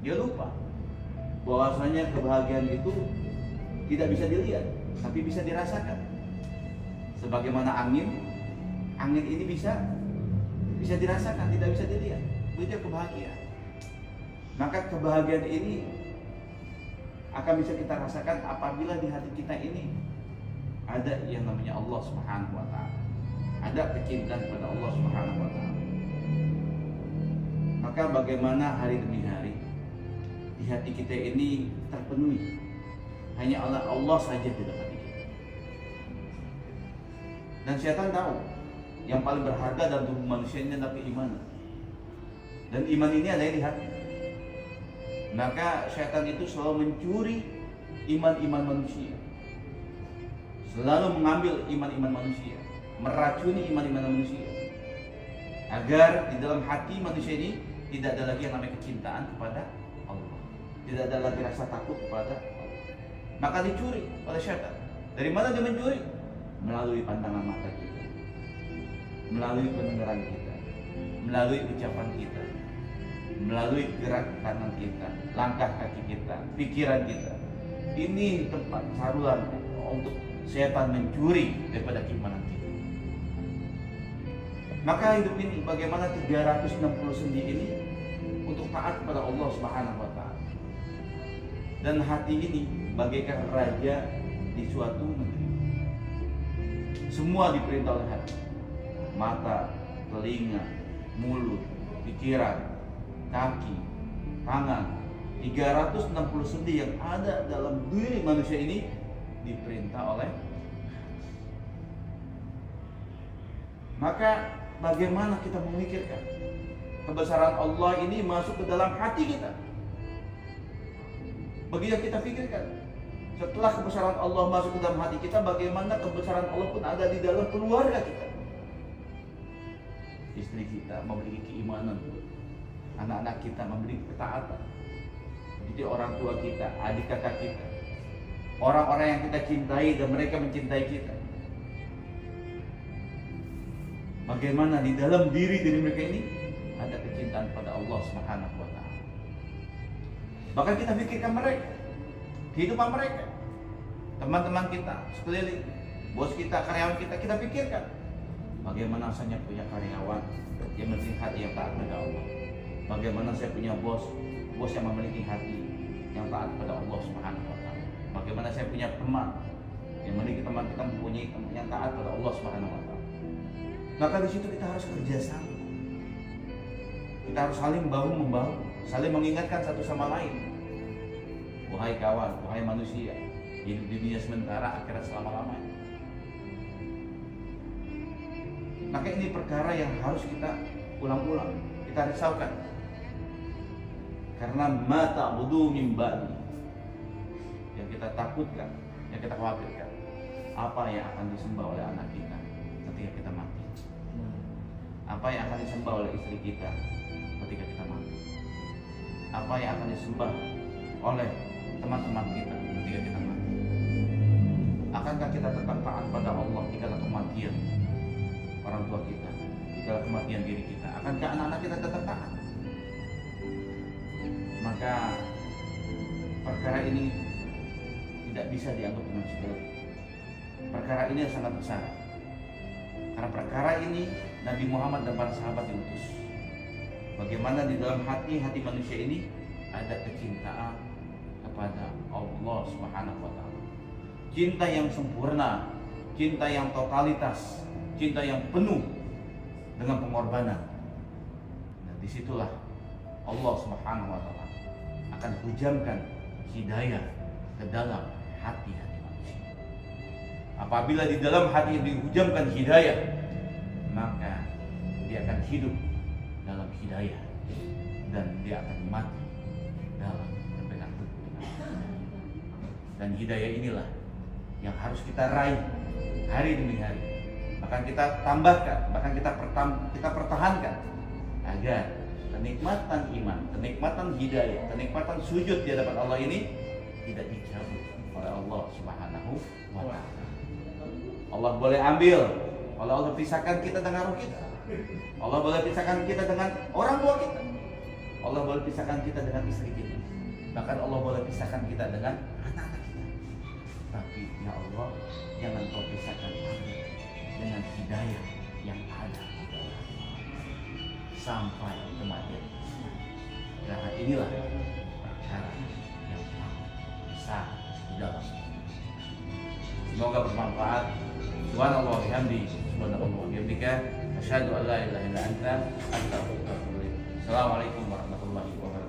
Dia lupa bahwasanya kebahagiaan itu tidak bisa dilihat, tapi bisa dirasakan. Sebagaimana angin ini bisa dirasakan, tidak bisa dilihat. Itu dia kebahagiaan. Maka kebahagiaan ini akan bisa kita rasakan apabila di hati kita ini ada yang namanya Allah Subhanahu wa taala. Ada kecintaan kepada Allah Subhanahu wa taala. Maka bagaimana hari demi hari di hati kita ini terpenuhi hanya Allah saja di dalam hati kita. Dan syaitan tahu yang paling berharga dalam tubuh manusia ini adalah keimanan. Dan iman ini ada di hati. Maka syaitan itu selalu mencuri iman-iman manusia, selalu mengambil iman-iman manusia, meracuni iman-iman manusia, agar di dalam hati manusia ini tidak ada lagi yang namanya kecintaan kepada Allah, tidak ada lagi rasa takut kepada Allah. Maka dicuri oleh syaitan. Dari mana dia mencuri? Melalui pandangan mata kita, melalui pendengaran kita, melalui ucapan kita, melalui gerak tangan kita, langkah kaki kita, pikiran kita. Ini tempat saluran untuk setan mencuri daripada keimanan kita. Maka hidup ini bagaimana 360 sendi ini untuk taat kepada Allah Subhanahu wa taala. Dan hati ini bagaikan raja di suatu negeri. Semua diperintah oleh hati. Mata, telinga, mulut, pikiran, kaki, tangan, 360 sendi yang ada dalam diri manusia ini diperintah oleh. Maka bagaimana kita memikirkan kebesaran Allah ini masuk ke dalam hati kita? Begitu kita pikirkan, setelah kebesaran Allah masuk ke dalam hati kita, bagaimana kebesaran Allah pun ada di dalam keluarga kita. Istri kita memiliki keimanan, anak-anak kita memiliki ketaatan. Jadi orang tua kita, adik kakak kita, orang-orang yang kita cintai dan mereka mencintai kita. Bagaimana di dalam diri mereka ini ada kecintaan pada Allah Subhanahu wa taala. Bahkan kita pikirkan mereka, kehidupan mereka, teman-teman kita sekeliling, bos kita, karyawan kita, kita pikirkan bagaimana saya punya karyawan yang memiliki hati yang taat pada Allah. Bagaimana saya punya bos yang memiliki hati yang taat pada Allah Subhanahu wa taala. Bagaimana saya punya teman yang memiliki teman kita mempunyai teman yang taat pada Allah Subhanahu wa taala. Maka di situ kita harus kerjasama. Kita harus saling bahu membahu, saling mengingatkan satu sama lain. Wahai kawan, wahai manusia, hidup di dunia sementara, akhirat selama-lamanya. Maka ini perkara yang harus kita ulang-ulang, kita risaukan. Karena mata budu min ba'di, yang kita takutkan, yang kita khawatirkan, apa yang akan disembah oleh anak kita ketika kita mati, apa yang akan disembah oleh istri kita ketika kita mati, apa yang akan disembah oleh teman-teman kita ketika kita mati. Akankah kita tetap taat pada Allah ketika kematian orang tua kita, ketika kematian diri kita? Akankah anak-anak kita tetap taat? Maka perkara ini tidak bisa dianggap dengan sepele. Perkara ini sangat besar. Karena perkara ini Nabi Muhammad dan para sahabat diutus. Bagaimana di dalam hati manusia ini ada kecintaan kepada Allah Subhanahu wa taala. Cinta yang sempurna, cinta yang totalitas, cinta yang penuh dengan pengorbanan. Nah, disitulah Allah Subhanahu wa taala akan hujamkan hidayah ke dalam hati-hati manusia. Apabila di dalam hati dihujamkan hidayah, maka dia akan hidup dalam hidayah dan dia akan mati dalam berpegang teguh dengan Allah. Dan hidayah inilah yang harus kita raih hari demi hari. Bahkan kita tambahkan, bahkan kita pertahankan agar kenikmatan iman, kenikmatan hidayah, kenikmatan sujud di hadapan Allah ini tidak dicabut oleh Allah Subhanahu wa taala. Allah boleh ambil, Allah pisahkan kita dengan roh kita. Allah boleh pisahkan kita dengan orang tua kita. Allah boleh pisahkan kita dengan istri kita, bahkan Allah boleh pisahkan kita dengan anak-anak kita. Tapi ya Allah, jangan kau pisahkan kami dengan hidayah yang ada sampai kematian. Karena inilah perkara yang besar di dalam. Semoga bermanfaat. Subhanallah wa bihamdi, subhanallah wa bihamdika, asyhadu an la ilaha illa anta, astaghfiruka wa atubu ilaik. Assalamualaikum warahmatullahi wabarakatuh.